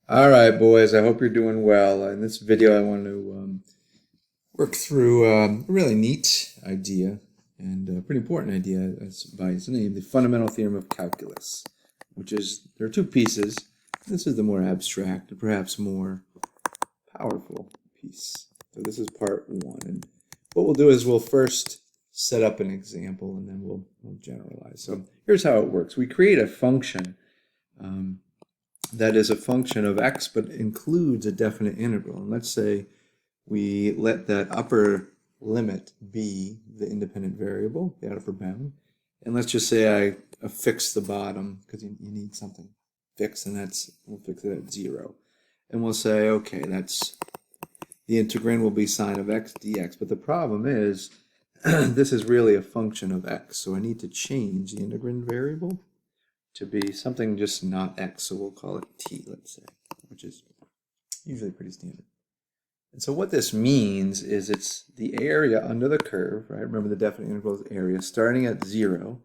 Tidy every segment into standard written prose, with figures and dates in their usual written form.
All right, boys, I hope you're doing well. In this video, I want to work through a really neat idea and a pretty important idea by its name, the fundamental theorem of calculus, which is, there are two pieces. This is the more abstract and perhaps more powerful piece. So this is part one. And what we'll do is we'll first set up an example and then we'll generalize. So here's how it works. We create a function that is a function of x but includes a definite integral. And let's say we let that upper limit be the independent variable, the upper bound. And let's just say I affix the bottom because you need something fixed, and we'll fix it at 0. And we'll say, okay, that's the integrand will be sine of x dx. But the problem is this is really a function of x. So I need to change the integrand variable to be something just not x. So we'll call it t, let's say, which is usually pretty standard. And so what this means is it's the area under the curve, right? Remember the definite integral is area, starting at 0.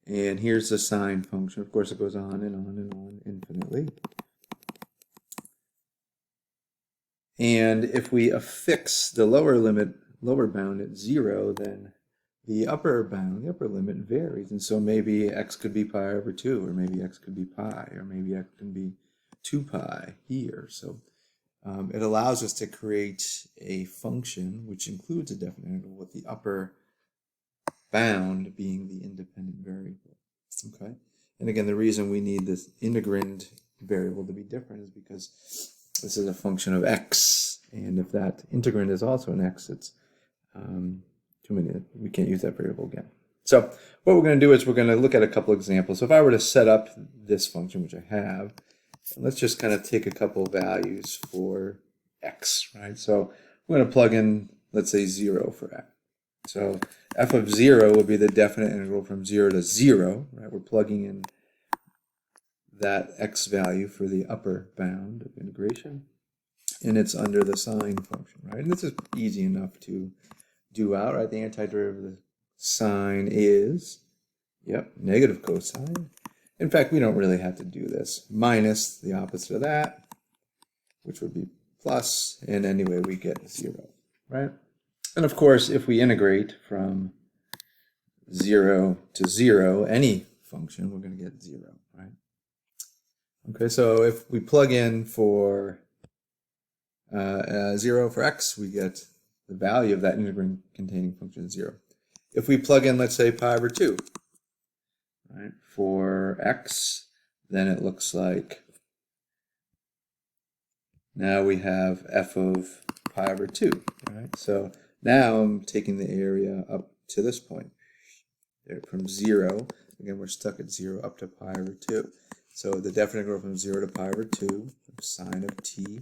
And here's the sine function. Of course, it goes on and on and on infinitely. And if we affix the lower bound at 0, then the upper bound, the upper limit varies. And so maybe x could be pi over 2, or maybe x could be pi, or maybe x can be 2 pi here. So it allows us to create a function which includes a definite integral with the upper bound being the independent variable. Okay? And again, the reason we need this integrand variable to be different is because this is a function of x, and if that integrand is also an x, it's we can't use that variable again. So what we're going to do is we're going to look at a couple examples. So if I were to set up this function, which I have, let's just kind of take a couple values for x, right? So we're going to plug in, let's say, 0 for x. So f of 0 would be the definite integral from 0 to 0, right? We're plugging in that x value for the upper bound of integration, and it's under the sine function, right? And this is easy enough to do out, right? The antiderivative of the sine is, negative cosine. In fact, we don't really have to do this. Minus the opposite of that, which would be plus, and anyway, we get 0, right? And of course, if we integrate from 0 to 0, any function, we're going to get 0, right? Okay, so if we plug in for 0 for x, we get the value of that integrand containing function is 0. If we plug in, let's say, pi over 2, right, for x, then it looks like now we have f of pi over 2, right? So now I'm taking the area up to this point. There, from 0, again, we're stuck at 0 up to pi over 2. So the definite integral from 0 to pi over 2 of sine of t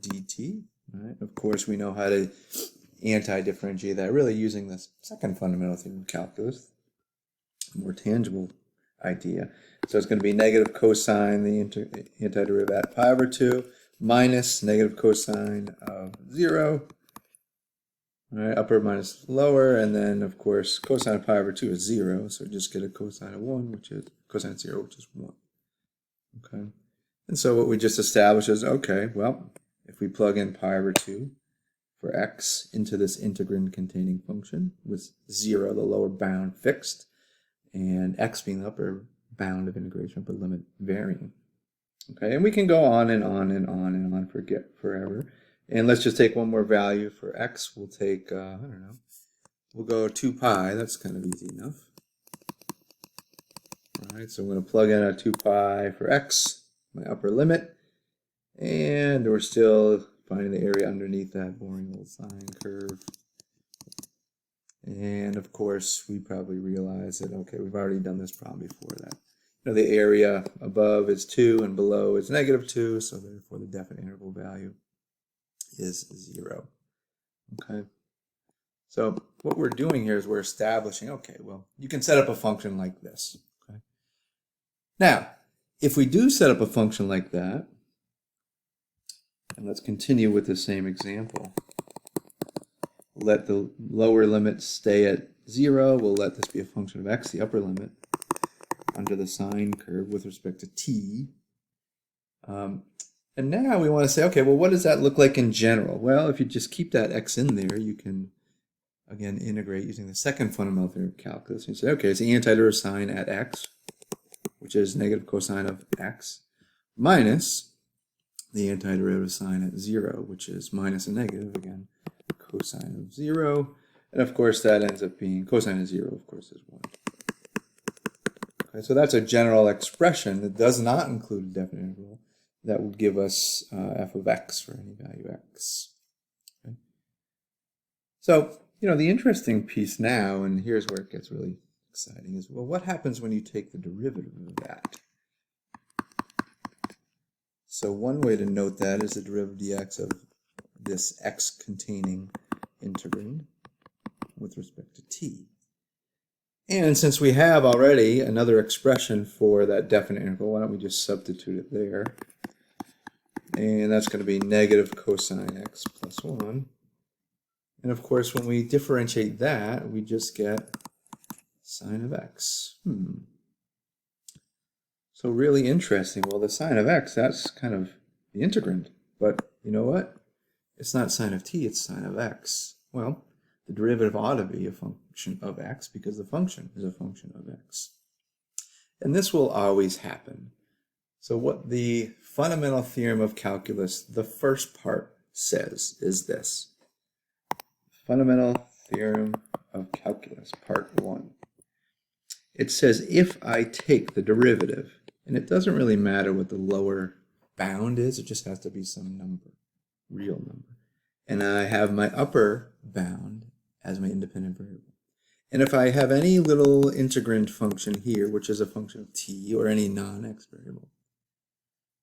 dt, right? Of course, we know how to anti-differentiate that, really using this second fundamental theorem of calculus, a more tangible idea. So it's going to be negative cosine the antiderivative at pi over 2 minus negative cosine of 0, right? Upper minus lower, and then of course cosine of pi over 2 is 0, so just get a cosine of 1, which is cosine of 0, which is 1. Okay, and so what we just established is, okay, well, if we plug in pi over 2 for x into this integrand containing function with 0, the lower bound, fixed, and x being the upper bound of integration, upper limit varying. Okay, and we can go on and on and on and on forever. And let's just take one more value for x. We'll take, I don't know, we'll go 2 pi. That's kind of easy enough. All right, so I'm going to plug in a 2 pi for x, my upper limit, and we're still finding the area underneath that boring little sine curve. And of course, we probably realize that, okay, we've already done this problem before that. You know, the area above is 2 and below is negative 2, so therefore the definite interval value is 0. Okay. So what we're doing here is we're establishing, okay, well, you can set up a function like this. Okay. Now, if we do set up a function like that, and let's continue with the same example. Let the lower limit stay at 0. We'll let this be a function of x, the upper limit, under the sine curve with respect to t. And now we want to say, okay, well, what does that look like in general? Well, if you just keep that x in there, you can, again, integrate using the second fundamental theorem of calculus. And you say, okay, it's the antiderivative sign at x, which is negative cosine of x, minus the antiderivative sign at 0, which is minus a negative, again, cosine of 0. And of course, that ends up being cosine of 0, of course, is 1. Okay, so that's a general expression that does not include a definite interval that would give us f of x for any value x. Okay. So, the interesting piece now, and here's where it gets really exciting, is, well, what happens when you take the derivative of that? So one way to note that is the derivative dx of this x-containing integrand with respect to t. And since we have already another expression for that definite interval, why don't we just substitute it there? And that's going to be negative cosine x plus 1. And of course, when we differentiate that, we just get sine of x. So really interesting. Well, the sine of x, that's kind of the integrand. But you know what? It's not sine of t, it's sine of x. Well, the derivative ought to be a function of x because the function is a function of x. And this will always happen. So what the fundamental theorem of calculus, the first part, says is this. Fundamental theorem of calculus, part 1. It says if I take the derivative, and it doesn't really matter what the lower bound is, it just has to be some number, real number. And I have my upper bound as my independent variable. And if I have any little integrand function here, which is a function of t or any non-x variable,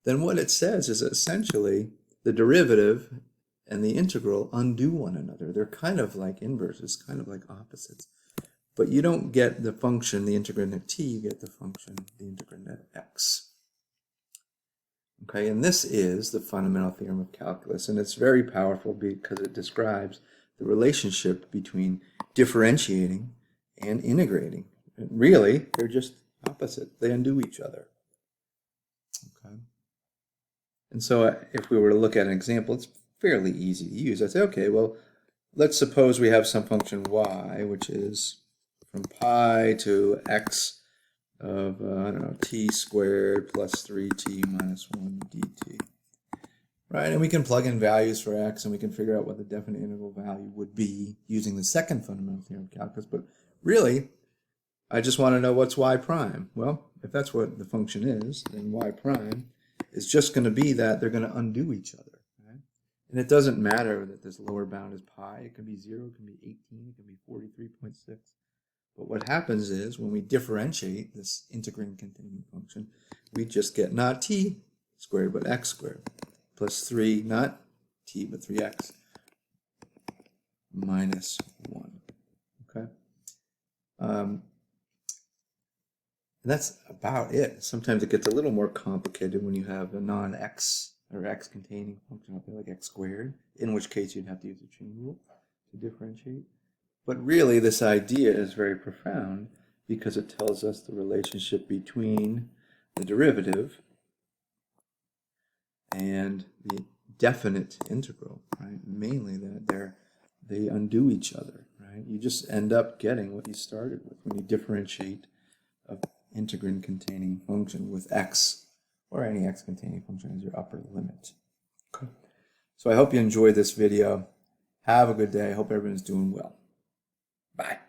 then what it says is essentially the derivative and the integral undo one another. They're kind of like inverses, kind of like opposites. But you don't get the function, the integrand of t, you get the function, the integrand of x. Okay, and this is the fundamental theorem of calculus, and it's very powerful because it describes the relationship between differentiating and integrating. And really, they're just opposite. They undo each other. Okay. And so if we were to look at an example, it's fairly easy to use. I'd say, okay, well, let's suppose we have some function y, which is from pi to x of, I don't know, t squared plus 3t minus 1 dt. Right, and we can plug in values for x, and we can figure out what the definite interval value would be using the second fundamental theorem of calculus. But really, I just want to know what's y prime. Well, if that's what the function is, then y prime is just going to be that they're going to undo each other. Right? And it doesn't matter that this lower bound is pi. It can be 0, it can be 18, it can be 43.6. But what happens is when we differentiate this integrand containing function, we just get not t squared, but x squared, plus 3, not t, but 3x, minus 1. Okay? And that's about it. Sometimes it gets a little more complicated when you have a non-x or x-containing function up there, like x squared, in which case you'd have to use the chain rule to differentiate. But really, this idea is very profound because it tells us the relationship between the derivative and the definite integral, right? Mainly that they undo each other, right? You just end up getting what you started with when you differentiate an integrand containing function with x or any x containing function as your upper limit. Okay. So I hope you enjoyed this video. Have a good day. I hope everyone's doing well. Bye.